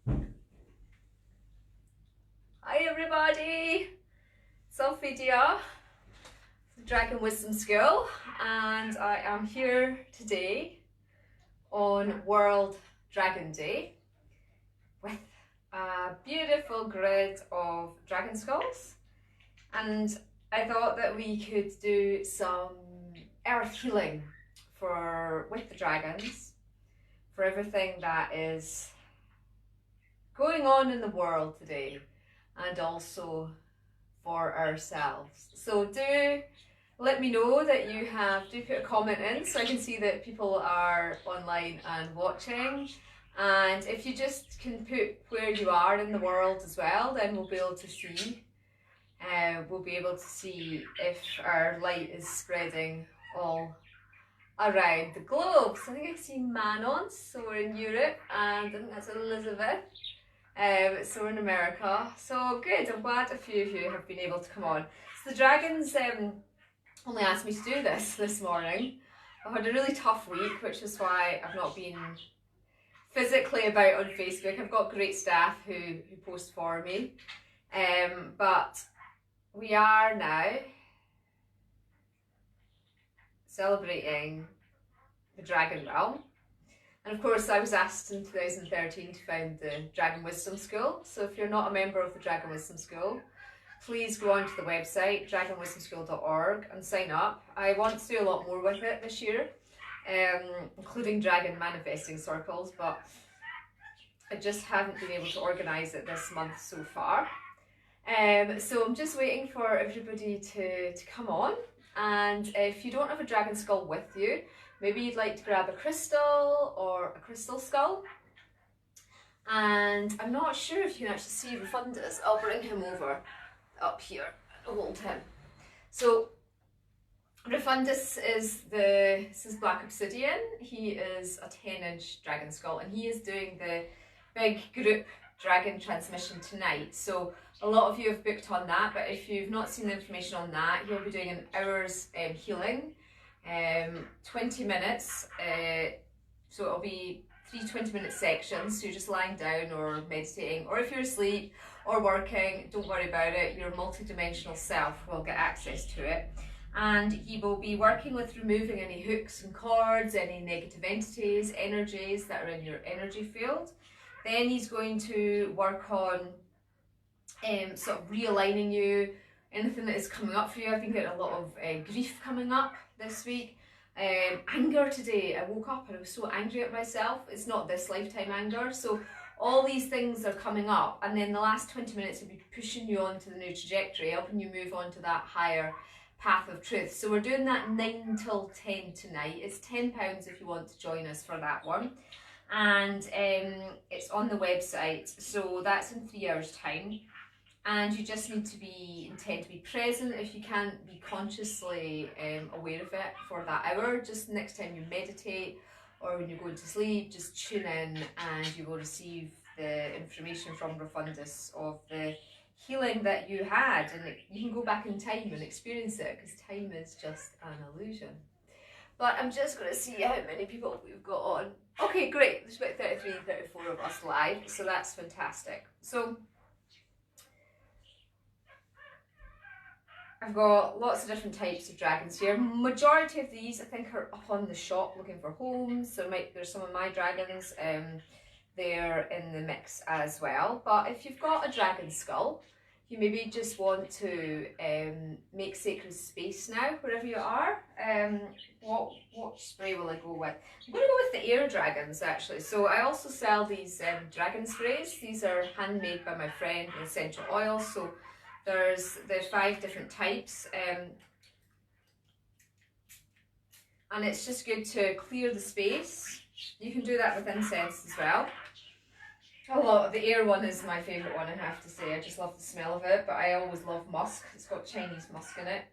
Hi everybody, it's Alphedia, Dragon Wisdom School, and I am here today on World Dragon Day with a beautiful grid of dragon skulls, and I thought that we could do some earth healing with the dragons for everything that is going on in the world today, and also for ourselves. So do let me know that you do put a comment in so I can see that people are online and watching. And if you just can put where you are in the world as well, then we'll be able to see. We'll be able to see if our light is spreading all around the globe. So I think I see Manon, so we're in Europe, and I think that's Elizabeth. So we're in America, so good. I'm glad a few of you have been able to come on. So the dragons only asked me to do this morning. I've had a really tough week, which is why I've not been physically about on Facebook. I've got great staff who post for me, but we are now celebrating the Dragon Realm. And of course, I was asked in 2013 to found the Dragon Wisdom School. So if you're not a member of the Dragon Wisdom School, please go onto the website, dragonwisdomschool.org, and sign up. I want to do a lot more with it this year, including dragon manifesting circles, but I just haven't been able to organise it this month so far. So I'm just waiting for everybody to come on. And if you don't have a dragon skull with you, maybe you'd like to grab a crystal or a crystal skull. And I'm not sure if you can actually see Rundus. I'll bring him over up here and hold him. So Rundus this is black obsidian. He is a 10-inch dragon skull, and he is doing the big group dragon transmission tonight. So a lot of you have booked on that, but if you've not seen the information on that, he'll be doing an hour's healing. 20 minutes, so it'll be 3 20-minute sections, so you're just lying down or meditating, or if you're asleep or working, don't worry about it, your multi-dimensional self will get access to it. And he will be working with removing any hooks and cords, any negative entities, energies that are in your energy field. Then he's going to work on sort of realigning you, anything that is coming up for you. I've been getting a lot of grief coming up this week. Anger today. I woke up and I was so angry at myself. It's not this lifetime anger. So all these things are coming up, and then the last 20 minutes will be pushing you on to the new trajectory, helping you move on to that higher path of truth. So we're doing that 9 till 10 tonight. It's £10 if you want to join us for that one. And it's on the website. So that's in 3 hours time. And you just need to intend to be present. If you can't be consciously aware of it for that hour, just next time you meditate or when you're going to sleep, just tune in and you will receive the information from Rundus of the healing that you had. And you can go back in time and experience it, because time is just an illusion. But I'm just going to see how many people we've got on. Okay, great. There's about 33, 34 of us live, so that's fantastic. So I've got lots of different types of dragons here. Majority of these I think are up on the shop looking for homes. So there's some of my dragons they're in the mix as well. But if you've got a dragon skull, you maybe just want to make sacred space now wherever you are. What spray will I go with? I'm going to go with the air dragons actually. So I also sell these dragon sprays. These are handmade by my friend in essential oils. So there's 5 different types, and it's just good to clear the space. You can do that with incense as well. The air one is my favourite one, I have to say. I just love the smell of it, but I always love musk. It's got Chinese musk in it.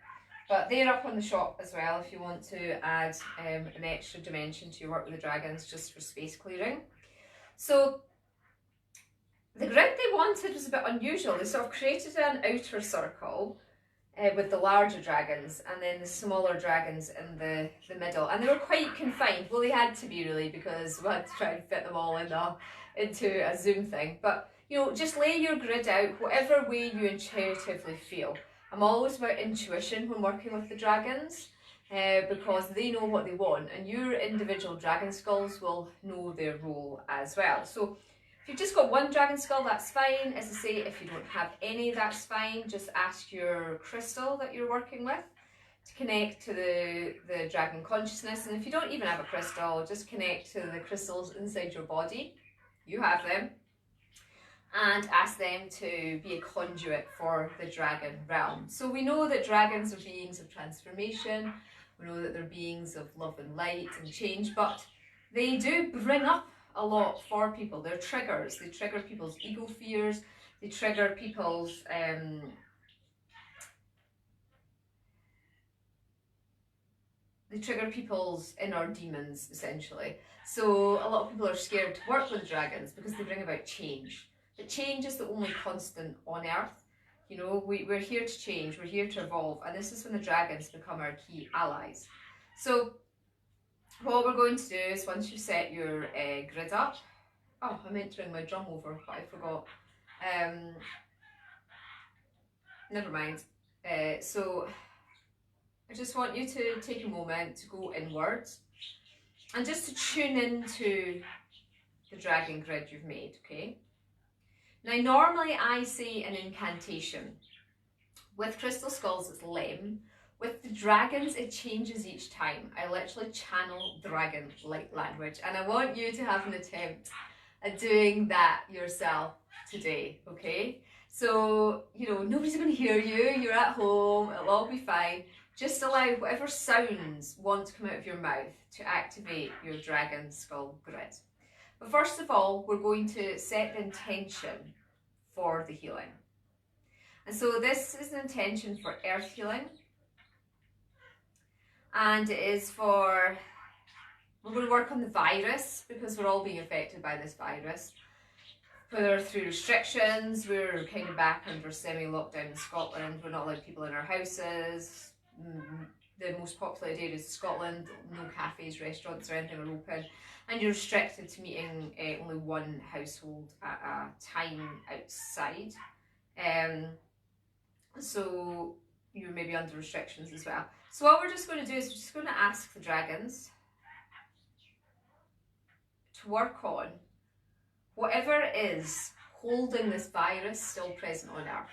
But they're up on the shop as well if you want to add an extra dimension to your work with the dragons, just for space clearing. So the grid they wanted was a bit unusual. They sort of created an outer circle with the larger dragons, and then the smaller dragons in the middle. And they were quite confined. Well, they had to be really, because we had to try and fit them all in a into a Zoom thing. But, you know, just lay your grid out whatever way you intuitively feel. I'm always about intuition when working with the dragons, because they know what they want, and your individual dragon skulls will know their role as well. So if you've just got one dragon skull, that's fine. As I say, if you don't have any, that's fine. Just ask your crystal that you're working with to connect to the dragon consciousness. And if you don't even have a crystal, just connect to the crystals inside your body. You have them. And ask them to be a conduit for the dragon realm. So we know that dragons are beings of transformation. We know that they're beings of love and light and change, but they do bring up a lot for people. They're triggers. They trigger people's ego fears. They trigger people's inner demons, essentially. So a lot of people are scared to work with dragons because they bring about change. But change is the only constant on Earth. You know, we're here to change, we're here to evolve, and this is when the dragons become our key allies. So what we're going to do is, once you set your grid up, oh, I meant to bring my drum over, but I forgot. Never mind. So I just want you to take a moment to go inwards and just to tune into the dragon grid you've made, okay? Now, normally I say an incantation. With crystal skulls, it's Lem. With the dragons, it changes each time. I literally channel dragon-like language, and I want you to have an attempt at doing that yourself today, okay? So, you know, nobody's going to hear you. You're at home. It'll all be fine. Just allow whatever sounds want to come out of your mouth to activate your dragon skull grid. But first of all, we're going to set the intention for the healing. And so this is an intention for earth healing. And it is for, we're going to work on the virus because we're all being affected by this virus. Whether through restrictions, we're kind of back under semi-lockdown in Scotland, we're not allowed people in our houses. The most populated areas of Scotland, no cafes, restaurants or anything are open. And you're restricted to meeting only one household at a time outside. So you're maybe under restrictions as well. So what we're just going to do is we're just going to ask the dragons to work on whatever is holding this virus still present on Earth.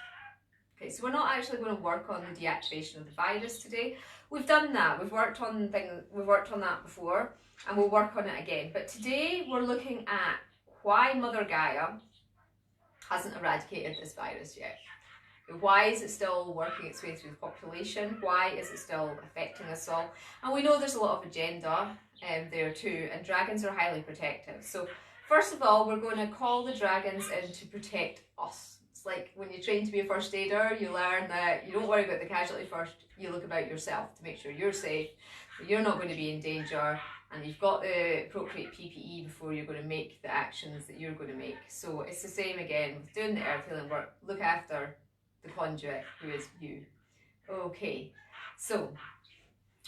Okay, so we're not actually going to work on the deactivation of the virus today. We've done that. We've worked on that before, and we'll work on it again. But today we're looking at why Mother Gaia hasn't eradicated this virus yet. Why is it still working its way through the population? Why is it still affecting us all? And we know there's a lot of agenda there too, and dragons are highly protective. So first of all, we're going to call the dragons in to protect us. It's like when you train to be a first aider, you learn that you don't worry about the casualty first, you look about yourself to make sure you're safe, that you're not going to be in danger, and you've got the appropriate PPE before you're going to make the actions that you're going to make. So it's the same again with doing the earth healing work. Look after the conduit, who is you. Okay, so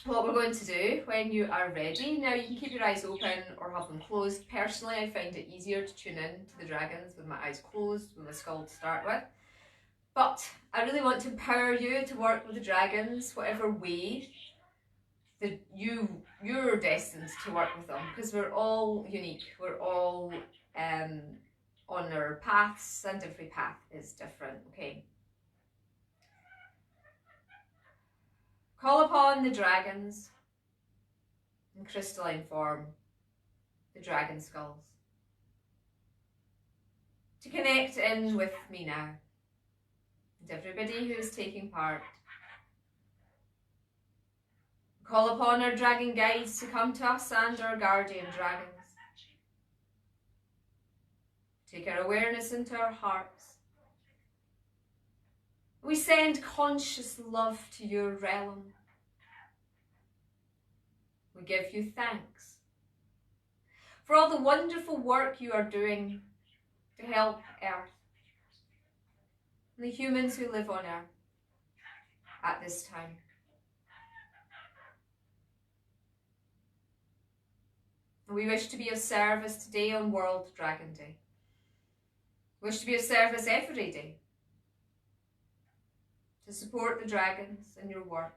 what we're going to do when you are ready, now you can keep your eyes open or have them closed. Personally, I find it easier to tune in to the dragons with my eyes closed, with my skull to start with. But I really want to empower you to work with the dragons, whatever way that you're destined to work with them, because we're all unique. We're all on our paths, and every path is different, okay? Call upon the dragons in crystalline form, the dragon skulls, to connect in with me now, and everybody who is taking part. Call upon our dragon guides to come to us and our guardian dragons. Take our awareness into our hearts. We send conscious love to your realm. We give you thanks for all the wonderful work you are doing to help Earth and the humans who live on Earth at this time. We wish to be of service today on World Dragon Day. Wish to be of service every day to support the dragons in your work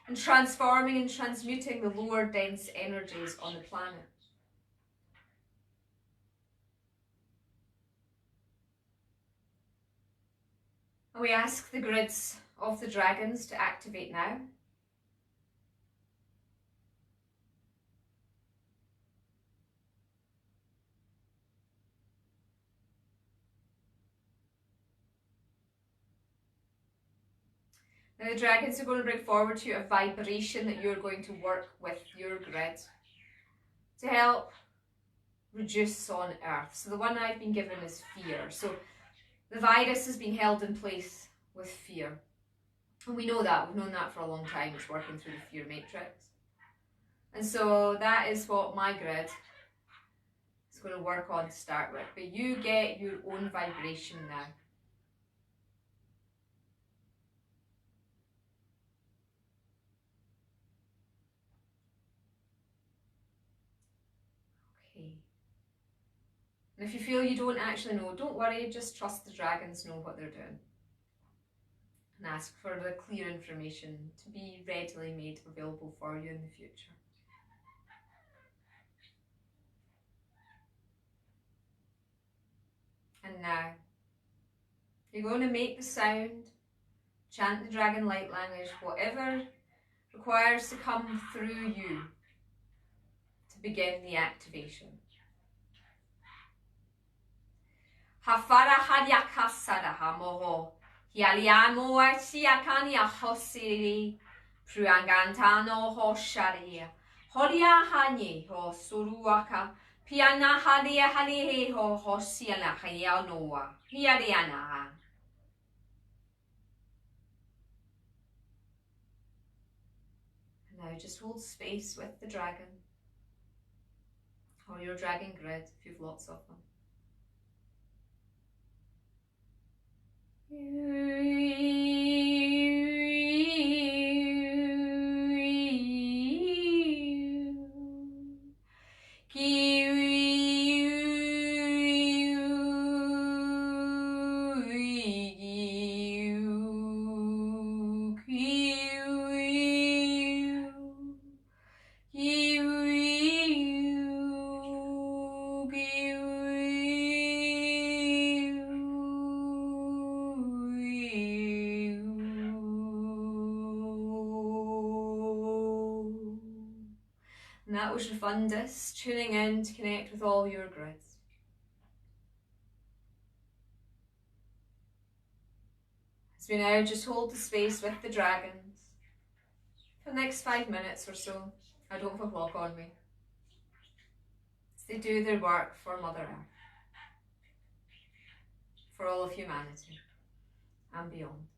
in transforming and transmuting the lower dense energies on the planet. And we ask the grids of the dragons to activate now. Now the dragons are going to bring forward to you a vibration that you're going to work with your grid to help reduce on Earth. So the one I've been given is fear. So the virus is being held in place with fear. And we know that. We've known that for a long time. It's working through the fear matrix. And so that is what my grid is going to work on to start with. But you get your own vibration now. Okay. And if you feel you don't actually know, don't worry, just trust the dragons know what they're doing. And ask for the clear information to be readily made available for you in the future. And now, you're going to make the sound, chant the dragon light language, whatever requires to come through you to begin the activation. Hafara hadiaka sadaha moho, hialiamo siakani ahosiri, pruangantano hosharia, horia hani ho suruaka, piana hadia halihe ho hosiana hayanoa, hiariana. Now just hold space with the dragon, or your dragon grid if you've lots of them. And that was Rundus tuning in to connect with all your grids. As we now just hold the space with the dragons for the next 5 minutes or so. I don't have a clock on me. As they do their work for Mother Earth, for all of humanity and beyond.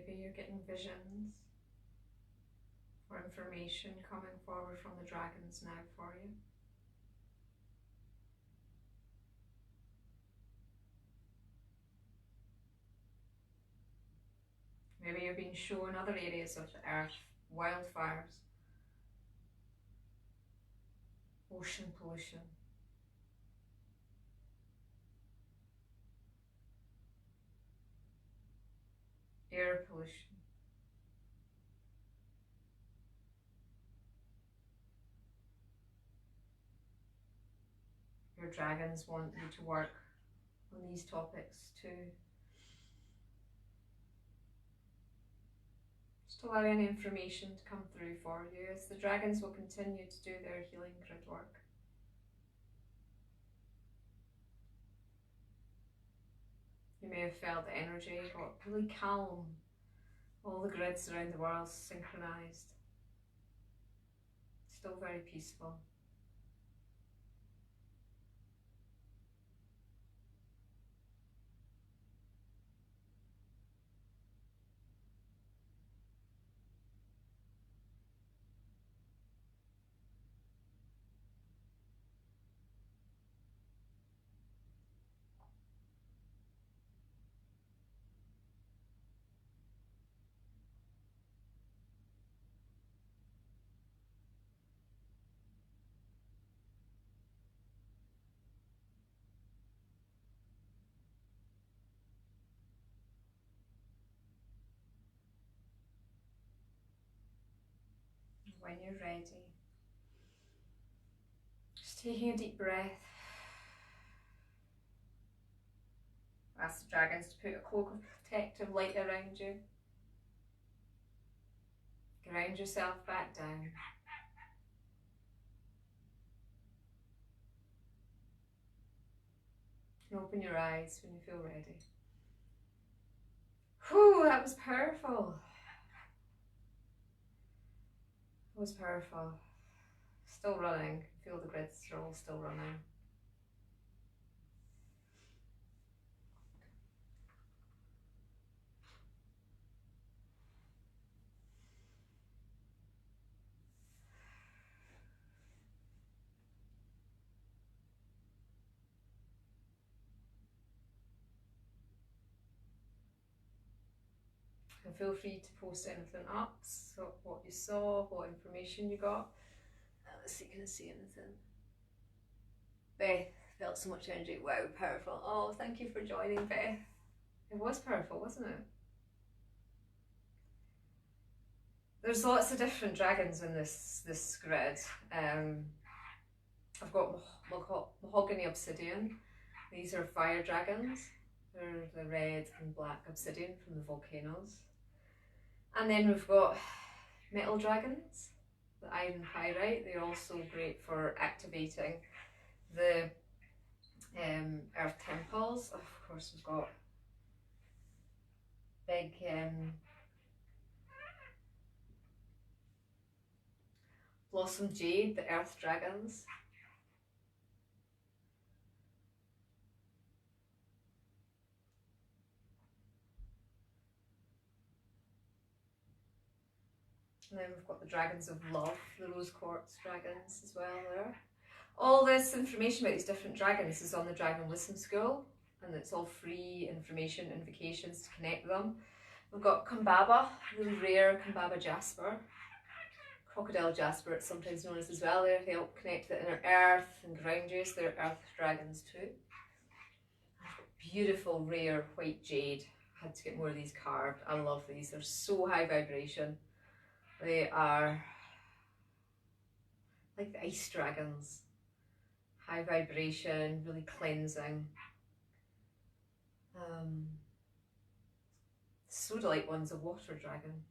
Maybe you're getting visions or information coming forward from the dragons now for you. Maybe you're being shown other areas of the earth, wildfires, ocean pollution, air pollution. Your dragons want you to work on these topics too. Just allow any information to come through for you as the dragons will continue to do their healing grid work. You may have felt the energy got really calm. All the grids around the world synchronized. Still very peaceful. When you're ready, just taking a deep breath. Ask the dragons to put a cloak of protective light around you. Ground yourself back down. And open your eyes when you feel ready. Whew, that was powerful. That was powerful. Still running. Feel the grids are all still running. And feel free to post anything up, so what you saw, what information you got. Let's see, can I see anything? Beth felt so much energy. Wow, powerful. Oh, thank you for joining, Beth. It was powerful, wasn't it? There's lots of different dragons in this grid. I've got mahogany obsidian. These are fire dragons. They're the red and black obsidian from the volcanoes. And then we've got metal dragons, the iron pyrite. They're also great for activating the earth temples. Of course, we've got big blossom jade, the earth dragons. And then we've got the dragons of love, the rose quartz dragons as well there. All this information about these different dragons is on the Dragon Wisdom School, and it's all free information, invocations to connect them. We've got Kambaba, really rare Kambaba jasper. Crocodile jasper, it's sometimes known as well. They help connect the inner earth and ground you, so they're earth dragons too. Beautiful rare white jade. I had to get more of these carved. I love these, they're so high vibration. They are like the ice dragons. High vibration, really cleansing. Sodalite one's a water dragon.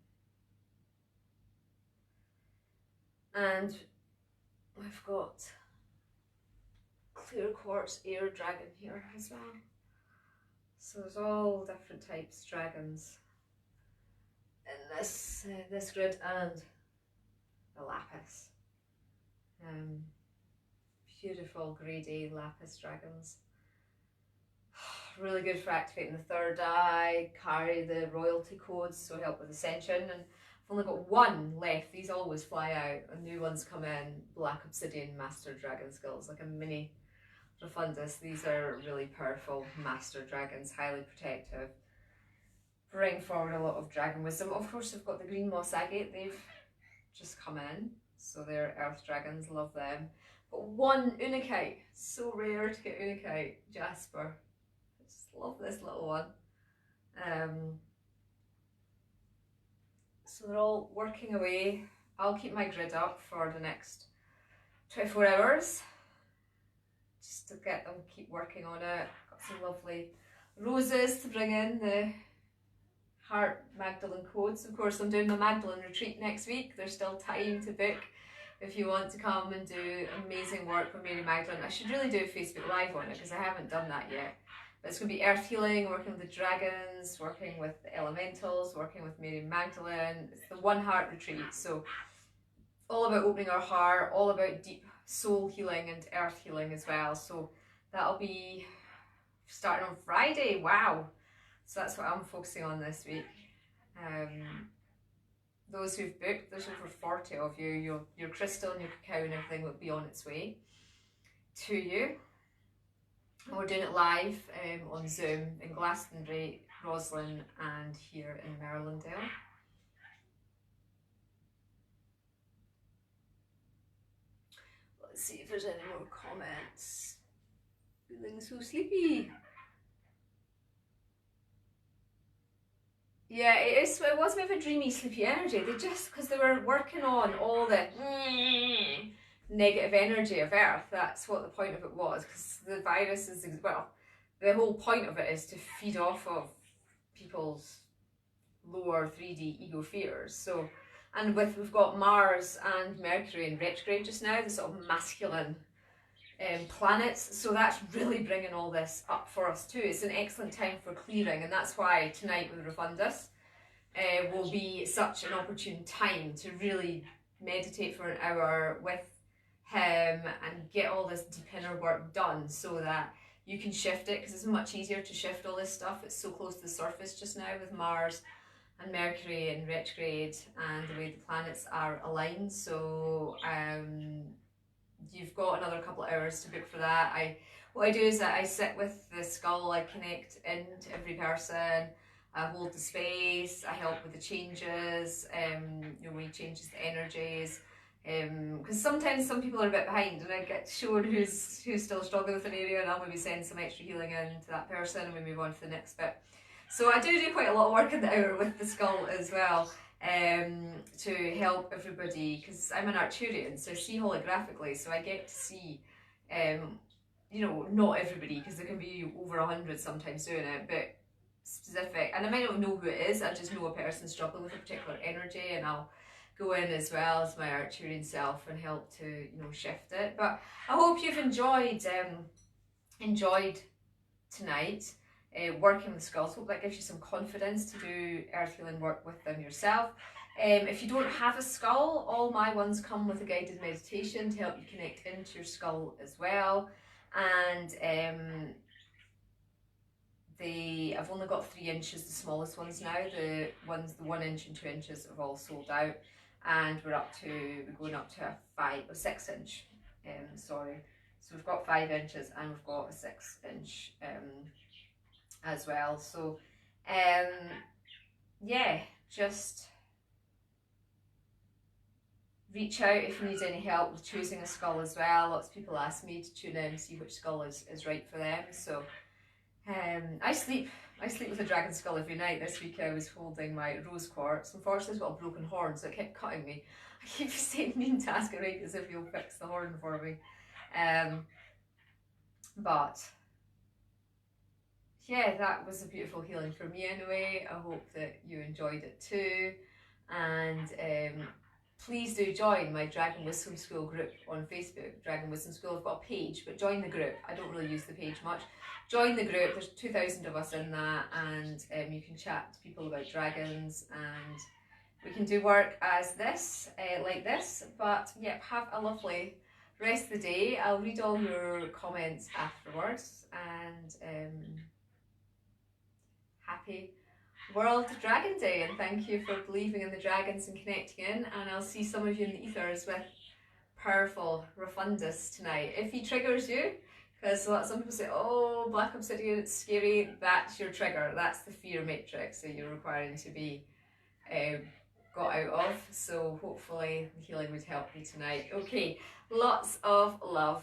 And we've got clear quartz air dragon here as well. So there's all different types of dragons in this grid, and the lapis. Beautiful grey day lapis dragons. really good for activating the third eye, carry the royalty codes, so help with ascension. And I've only got one left. These always fly out and new ones come in. Black Obsidian Master Dragon Skulls, like a mini Rufundus. These are really powerful Master Dragons, highly protective. Bring forward a lot of dragon wisdom. Of course, we've got the green moss agate. They've just come in, so they're earth dragons. Love them. But one Unikite, so rare to get Unikite. Jasper, just love this little one. So they're all working away. I'll keep my grid up for the next 24 hours, just to get them, keep working on it. Got some lovely roses to bring in the Heart Magdalene codes. Of course, I'm doing my Magdalene retreat next week. There's still time to book if you want to come and do amazing work with Mary Magdalene. I should really do a Facebook Live on it because I haven't done that yet. But it's going to be earth healing, working with the dragons, working with the elementals, working with Mary Magdalene. It's the One Heart retreat, so all about opening our heart, all about deep soul healing and earth healing as well. So that'll be starting on Friday. Wow. So that's what I'm focusing on this week. Those who've booked, there's over 40 of you. Your crystal and your cacao and everything will be on its way to you. And we're doing it live on Zoom in Glastonbury, Roslyn, and here in Merlindale. Let's see if there's any more comments. Feeling so sleepy. Yeah, it was a bit of a dreamy, sleepy energy. They just, because they were working on all the negative energy of Earth, that's what the point of it was, because the virus is, well, the whole point of it is to feed off of people's lower 3D ego fears. So, and we've got Mars and Mercury in retrograde just now, the sort of masculine planets, so that's really bringing all this up for us too. It's an excellent time for clearing, and that's why tonight with Rufundus will be such an opportune time to really meditate for an hour with him and get all this deep inner work done, so that you can shift it, because it's much easier to shift all this stuff. It's so close to the surface just now with Mars and Mercury in retrograde and the way the planets are aligned. So you've got another couple of hours to book for that. What I do is that I sit with the skull, I connect into every person, I hold the space, I help with the changes, when he changes the energies, because sometimes some people are a bit behind, and I get shown who's still struggling with an area, and I'll maybe send some extra healing in to that person, and we move on to the next bit. So I do quite a lot of work in the hour with the skull as well. To help everybody, because I'm an Arcturian, so I see holographically, so I get to see, not everybody, because there can be over 100 sometimes doing it, but specific, and I might not know who it is, I just know a person struggling with a particular energy, and I'll go in as well as my Arcturian self and help to, shift it. But I hope you've enjoyed tonight. Working with skulls. Hope that gives you some confidence to do earth healing work with them yourself. If you don't have a skull, all my ones come with a guided meditation to help you connect into your skull as well. And I've only got 3 inches, the smallest ones now. The 1 inch and 2 inches have all sold out, and we're going up to a 6 inch. Sorry, so we've got 5 inches and we've got a 6 inch. As well. So just reach out if you need any help with choosing a skull as well. Lots of people ask me to tune in and see which skull is right for them. So I sleep with a dragon skull every night. This week I was holding my rose quartz. Unfortunately it's got a broken horn, so it kept cutting me. I keep saying mean to ask it right as if you'll fix the horn for me. But yeah, that was a beautiful healing for me anyway. I hope that you enjoyed it too. And please do join my Dragon Wisdom School group on Facebook. Dragon Wisdom School, I've got a page, but join the group. I don't really use the page much. Join the group, there's 2,000 of us in that, and you can chat to people about dragons, and we can do work as this, like this. But yeah, have a lovely rest of the day. I'll read all your comments afterwards, and happy World Dragon Day, and thank you for believing in the dragons and connecting in, and I'll see some of you in the ethers with powerful Rufundus tonight. If he triggers you, because some people say, oh, Black Obsidian, it's scary, that's your trigger, that's the fear matrix that you're requiring to be got out of, so hopefully the healing would help you tonight. Okay, lots of love.